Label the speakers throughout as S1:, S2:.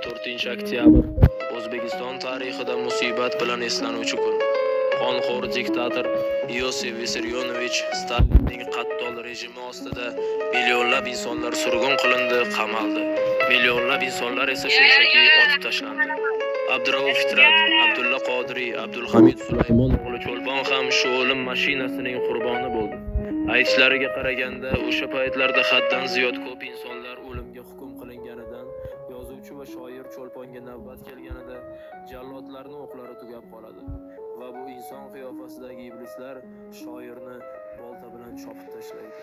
S1: 4-oktyabr O'zbekiston tarixida musibat bilan eslanuvchi kun. Qonxo'r diktator Iosif Vissarionovich Stalinning qattol rejimi ostida millionlab insonlar surgun qilindi, qamaldi. Millionlab insonlar esa shunchaki otib tashlandi. Abdurauf Fitrat, Abdulla Qodiriy, Abdulhamid Sulaymon o'g'li Cho'lpon ham shu o'lim mashinasining qurboni bo'ldi. Aytishlariga qaraganda, o'sha paytlarda haddan ziyod ko'p insonlar o'limga hukm qilinganidan yozuvchi va shoir Cho'lponga navbat kelganida jallodlarning o'qlari tugab qoladi va bu inson qiyofasidagi iblislar shoirni bolta bilan chopib tashlaydi.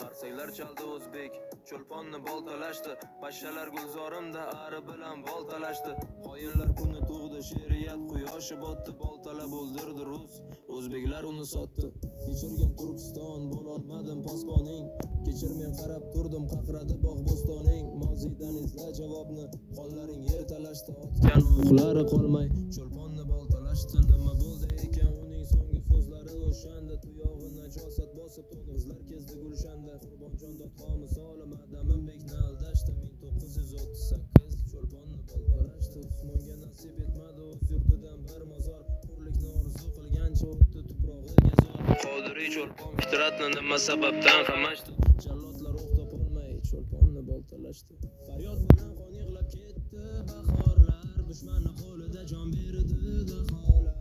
S1: Qarsaklar chaldi o'zbek, Cho'lponni boltalashdi, pashshalar gulzorimda ari bilan boltalashdi. Qoyinlar kuni tug'di, she'riyat quyoshi botdi, boltalab o'ldirdi rus, o'zbeklar uni sotdi. Kechirgan Turkiston, bo'lolmadim posponing, kechirmay qarab turdim, qaqradi bog' bo'stoning. Mozidan izla javobni, qonlaring yer talashdi, otgan o'qlari qolmay, Cho'lponni boltalashdi. Nima bo'ldi ekan uning so'nggi so'zlari o'shanda, tuyog'i najosat bosib to'ng'izlar kezdi gulshanda. Qurbonjon dodxo misoli Madaminbekni aldashdi, 1938 Cho'lponni boltalashdi. Usmonga nasib etmadi o'z yurtidan bir mozor, hurlikni orzu qilgancha o'tdi tuprog'iga zor. Qodiriy Cho'lpon Fitratni nima sababdan qamashdi, jallodlar o'q topolmay Cho'lponni boltalashdi. Faryod bilan qon yig'lab ketdi bahorlar, dushmanning qo'lida jon berdi daholar.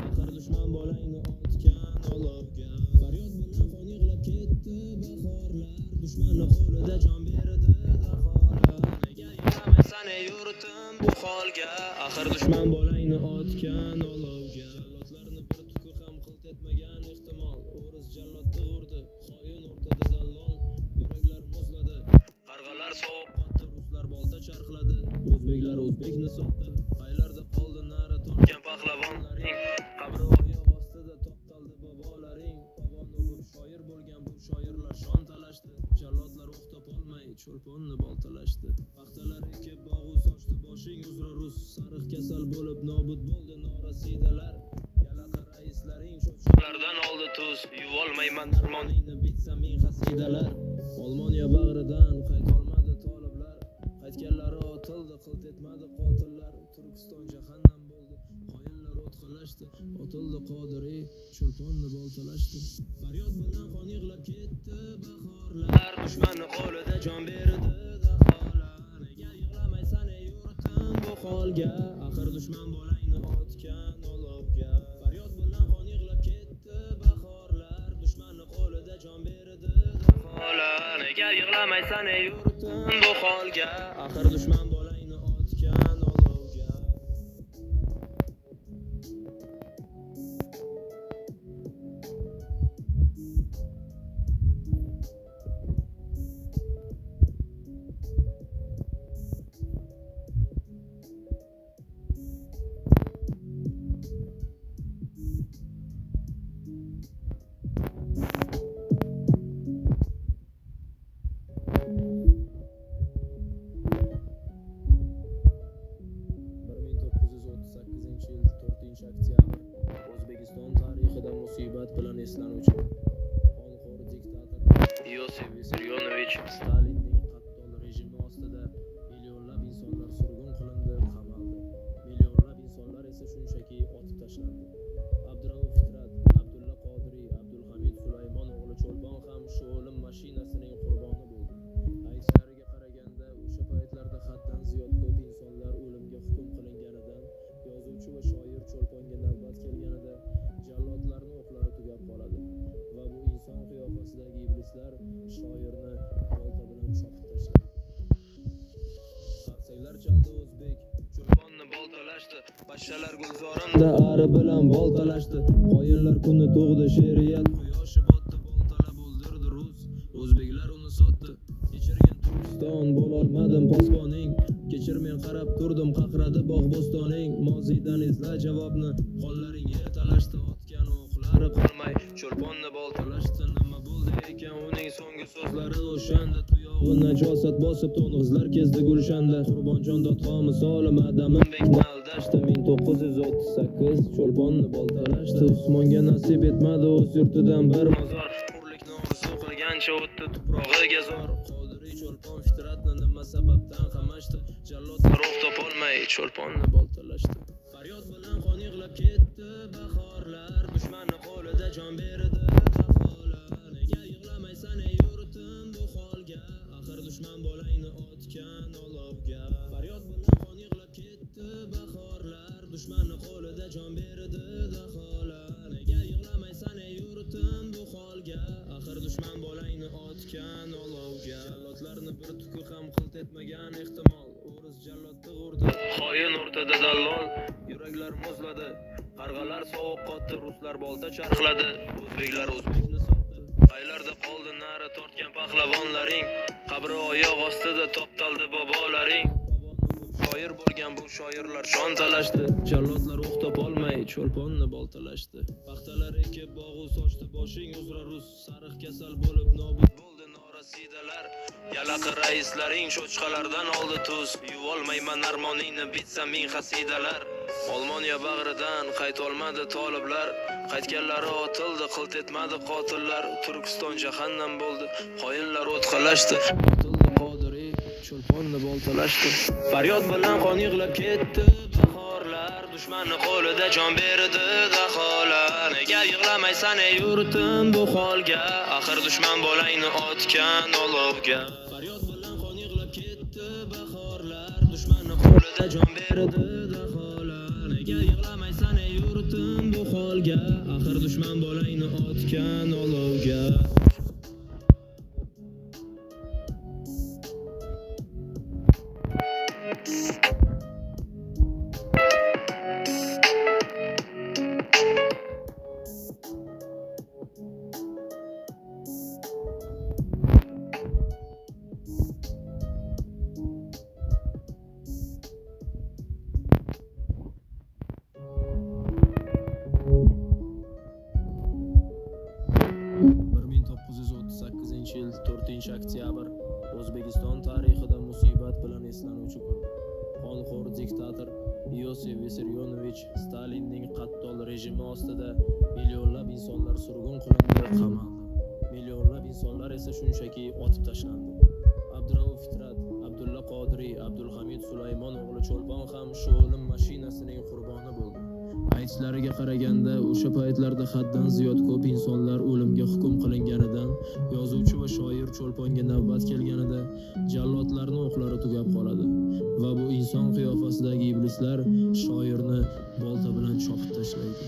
S1: Axir dushman bolangni otgan olovga. Faryod bilan qon yig'lab ketdi bahorlar, dushmanning qo'lida jon berdi daholar. Nega yig'lamaysan ey yurtim bu holga, axir dushman bolangni otgan olovga. Jallodlarni bir tuki ham qilt etmagan ehtimol, o'ris jallodni urdi, xoin o'rtada zallol. Yuraklar muzladi, qarg'alar sovuq qotdi, ruslar bolta charxladi, o'zbeklar o'zbekni sotdi. Qaylarda qoldi nari tortgan pahlavonlaring, qabri oyoq ostida toptaldi bobolaring. Pavon o'g'il shoir bo'lgan bu shoirlar shon talashdi, jallodlar o'q topolmay Cho'lponni boltalashdi. Paxtalar ekib bog'u sochdi boshing uzra rus, sariq kasal bo'lib nobud bo'ldi norasidalar. Yalaqa raislaring sho'rlardan oldi tuz, yuvolmayman darmoningni bitsa ming xasidalar. Olmoniya bag'ridan qaytolmadi toliblar, qaytganlari otildi, qilt etmadi qotillar. Turkiston jahannam bo'ldi, qoyinlar o'tqalashdi, otildi Qodiriy, Cho'lponni boltalashdi. Faryod bilan qon yig'lab ketdi bahorlar, dushmanning qo'lida jon berdi daholar. Nega yig'lamaysan ey yurtim bu holga, axir dushman bolangni otgan olovga. Faryod bilan qon yig'lab ketdi bahorlar, dushmanning qo'lida jon berdi daholar. Nega yig'lamaysan ey yurtim bu holga, axir dushman bolangni otgan olovga. O'zbekiston tarixida musibat bilan eslanuvchi kun. Qonxo'r diktator Iosif Vissarionovich Stalinning qattol rejimi ostida millionlab insonlar surgun qilindi, qamaldi. Millionlab insonlar esa shunchaki otib tashlandi. Abdurauf Fitrat, Abdulla Qodiriy, Abdulhamid Sulaymon o'g'li Cho'lpon ham shu o'lim mashinasining qurboni bo'ldi. Aytishlariga qaraganda, o'sha paytlarda haddan ziyod ko'p insonlar o'limga hukm qilinganidan yozuvchi va shoir Cho'lponga navbat kelganida jallodlarning o'qlari tugab qoladi va bu inson qiyofasidagi iblislar shoirni bolta bilan chopib tashlaydi. Qarsaklar chaldi o'zbek, Cho'lponni boltalashdi, pashshalar gulzorimda ari bilan boltalashdi. Qoyinlar kuni tug'di, she'riyat quyoshi botdi, boltalab o'ldirdi rus, o'zbeklar uni sotdi. Kechirgan Turkiston, bo'lolmadim posponing, kechirmay qarab turdim, qaqradi bog' bo'stoning. Mozidan izla javobni, qonlaring yer talashdi, otgan o'qlari qolmay Cho'lponni boltalashdi. Nima bo'ldi ekan uning so'nggi so'zlari o'shanda, tuyog'i najosat bosib to'ng'izlar kezdi gulshanda. Qurbonjon dodxo misoli Madaminbekni aldashdi, 1938 Cho'lponni boltalashdi. Usmonga nasib etmadi o'z yurtidan bir mozor, hurlikni orzu qilgan qilgancha o'tdi tuprog'iga zor. Qodiriy cho'lpon fitratni nima sababdan qamashdi? Jallodlar o'q topolmay cho'lponni boltalashdi. Faryod bilan qon yig'lab ketdi bahorlar, dushmanning qo'lida jon berdi daholar. Nega yig'lamaysan ey yurtim bu holga? Axir dushman bolangni otgan olovga. Faryod bilan qon yig'lab ketdi bahorlar, dushmanning qo'lida jon berdi daholar. Nega yig'lamaysan ey yurtim bu holga? Axir dushman bolangni otgan olovga. Jallodlarni bir tuki ham qilt etmagan ehtimol. O'ris jallodni urdi, xoin o'rtada dallol. Yuraklar muzladi, qarg'alar sovuq qotdi, ruslar bolta charxladi, o'zbeklar o'zbekni sotdi. Qaylarda qoldi nari tortgan pahlavonlaring? Qabri oyoq ostida toptaldi bobolaring. Shoir bo'lgan bu shoirlar shon talashdi, jallodlar o'q topolmay cho'lponni boltalashdi. Paxtalar ekib bog'u sochdi boshing uzra rus, sariq kasal bo'lib nobud bo'ldi norasidalar. Yalaqi raislaring cho'chqalardan oldi tuz, yuvolmayman armoningni bitsa ming xasidalar. Olmoniya bag'ridan qaytolmadi toliblar, qaytganlari otildi, qilt etmadi qotillar. Turkiston jahannam bo'ldi, xoinlar o'tqalashdi. Otildi Qodiriy, cho'lponni boltalashdi. Faryod bilan qon yig'lab ketdi bahorlar, dushmanning qo'lida jon berdi daholar. Nega yig'lamaysan ey yurtim bu holga? Axir dushman bolangni otgan olovga. Faryod bilan qon yig'lab ketdi bahorlar, dushmanning qo'lida jon berdi daholar. Nega yig'lamaysan ey yurtim bu holga? Axir dushman bolangni otgan olovga. Yil 4-oktyabr O'zbekiston tarixida musibat bilan eslanuvchi kun. Qonxo'r diktator Iosif Vissarionovich Stalinning qattol rejimi ostida millionlab insonlar surgun qilindi, qamaldi. Millionlab insonlar esa shunchaki otib tashlandi. Abdurauf Fitrat, Abdulla Qodiriy, Abdulhamid Sulaymon o'g'li Cho'lpon ham shu o'lim mashinasining qurboni bo'ldi. Aytishlariga qaraganda, o'sha paytlarda haddan ziyod ko'p insonlar o'limga hukm qilinganidan, yozuvchi va shoir Cho'lponga navbat kelganida jallodlarning o'qlari tugab qoladi va bu inson qiyofasidagi iblislar shoirni bolta bilan chopib tashlaydi.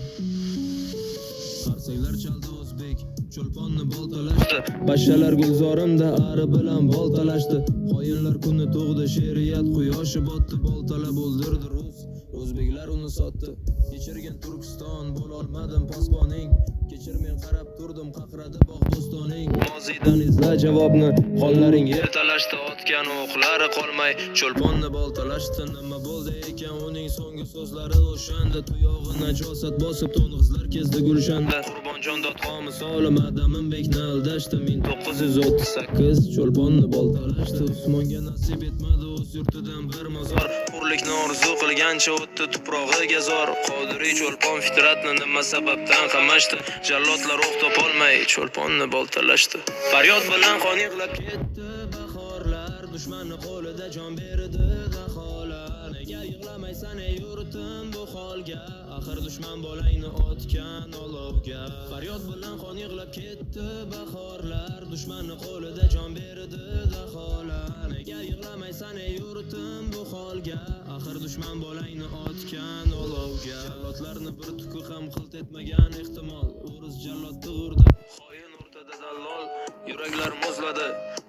S1: Qarsaklar chaldi o'zbek, Cho'lponni boltalashdi. Bashshalar gulzorimda ari bilan boltalashdi. Xoinlar kuni tug'di, she'riyat quyoshi botdi, boltalab o'ldirdi rus, o'zbeklar uni sotdi. Kechirgan Turkiston bo'lolmadim posboning, kechir men qarab turdim qaqradi bog' bo'stoning. Mozidan izla javobni, qonlaring yer talashdi, otgan o'qlari qolmay Cho'lponni boltalashdi. Nima bo'ldi ekan uning so'nggi so'zlari o'shanda? Tuyog'i najosat bosib to'ng'izlar kezdi gulshanda. Qurbonjon dodxo misoli Madaminbekni aldashdi. 1938 Cho'lponni boltalashdi. Usmonga nasib etmadi o'z yurtidan bir mozor, hurlikni orzu qilgancha o'tdi tuprog'iga zor. Qodiriy Cho'lpon fitratni nima sababdan qamashdi? Jallodlar o'q topolmay Cho'lponni boltalashdi. Faryod bilan qon yig'lab ketdi bahorlar, dushmanning qo'lida jon berdi daholar. Nega yig'lamaysan ey yurtim bu holga? Axir dushman bolangni otgan olovga. Faryod bilan qon yig'lab ketdi bahorlar, dushmanning qo'lida jon berdi daholar. Nega yig'lamaysan ey yurtim bu holga? Axir dushman bolangni otgan olovga. Jallodlarni bir tuki ham qilt etmagan ehtimol. O'ris jallodni urdi, xoin o'rtada dallol. Yuraklar muzladi,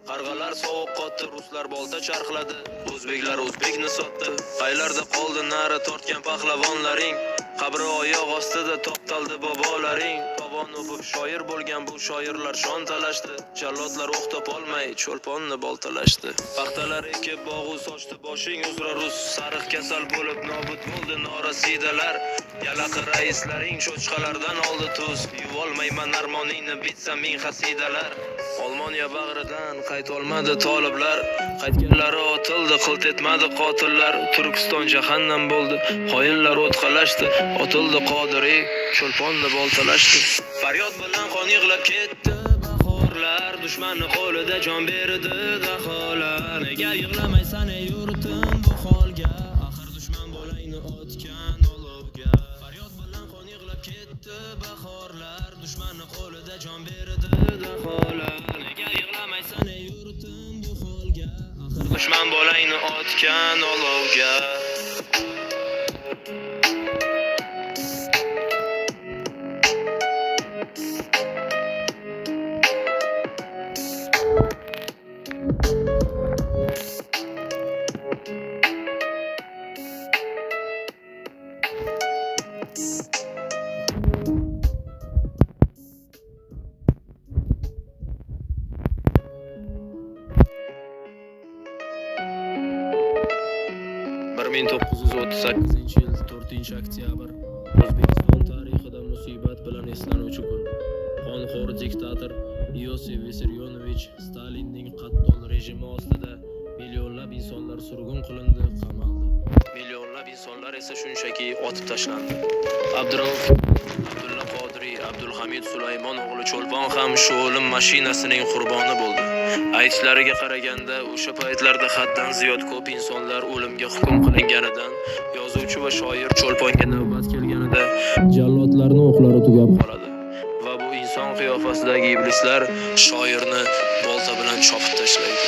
S1: qarg'alar sovuq qotdi, ruslar bolta charxladi, o'zbeklar o'zbekni sotdi. Qaylarda qoldi nari tortgan pahlavonlaring? Qabri oyoq ostida toptaldi bobolaring. Qovon o'pib shoir bo'lgan bu shoirlar shon talashdi, jallodlar o'q topolmay Cho'lponni boltalashdi. Paxtalar ekib bog'u sochdi boshing uzra rus, sariq kasal bo'lib nobud bo'ldi norasidalar. Yalaqi raislaring cho'chqalardan oldi tuz, yuvolmayman armoningni bitsa ming xasidalar. Olmoniya bag'ridan qaytolmadi toliblar, qaytganlari otildi, qilt etmadi qotillar. Turkiston jahannam bo'ldi, xoinlar o'tqalashdi, otildi Qodiriy, Cho'lponni boltalashdi. Faryod bilan qon yig'lab ketdi bahorlar, dushmanni qo'lida jon berdi daholar. Nega yig'lamaysan ey yurtim bu holga? Axir dushman bolangni otgan olovga. Faryod bilan qon yig'lab ketdi bahorlar. Dushmanni qo'lida jon berdi daholar. Nega yig'lamaysan ey yurtim bu holga? Axir dushman bolangni otgan olovga. Ming 1938 yil 4-oktyabr O'zbekiston tarixida musibat bilan eslanuvchi kun. Qonxo'r diktator Iosif Vissarionovich Stalinning qattol rejimi ostida millionlab insonlar surgun qilindi, qamaldi. Millionlab insonlar esa shunchaki otib tashlandi. Abdurauf Abdulla Qodiriy, Abdulhamid Sulaymon o'g'li Cho'lpon ham shu o'lim mashinasining qurboni bo'ldi. Aytishlariga qaraganda, o'sha paytlarda haddan ziyod ko'p insonlar o'limga hukm qilinganidan, yozuvchi va shoir Cho'lponga navbat kelganida jallodlarning o'qlari tugab qoladi va bu inson qiyofasidagi iblislar shoirni bolta bilan chopib tashlaydi.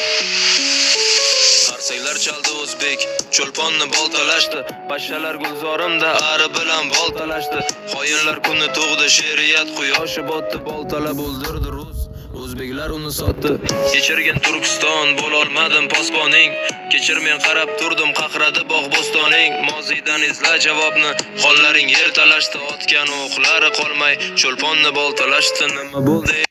S1: Qarsaklar chaldi o'zbek, Cho'lponni boltalashdi, bashshalar gulzorimda ari bilan boltalashdi. Xoinlar kuni tug'di, she'riyat quyoshi botdi, boltalab o'ldirdi rus. O'zbeklar uni sotdi. Kechirgin Turkiston, bo'lolmadim posponing. Kechir, men qarab turdim, qaqradi bog' bo'stoning. Mozidan izla javobni, qo'llaring yer talashdi, otgan o'qlari qolmay, Cho'lponni boltalashdi. Nima bo'ldi?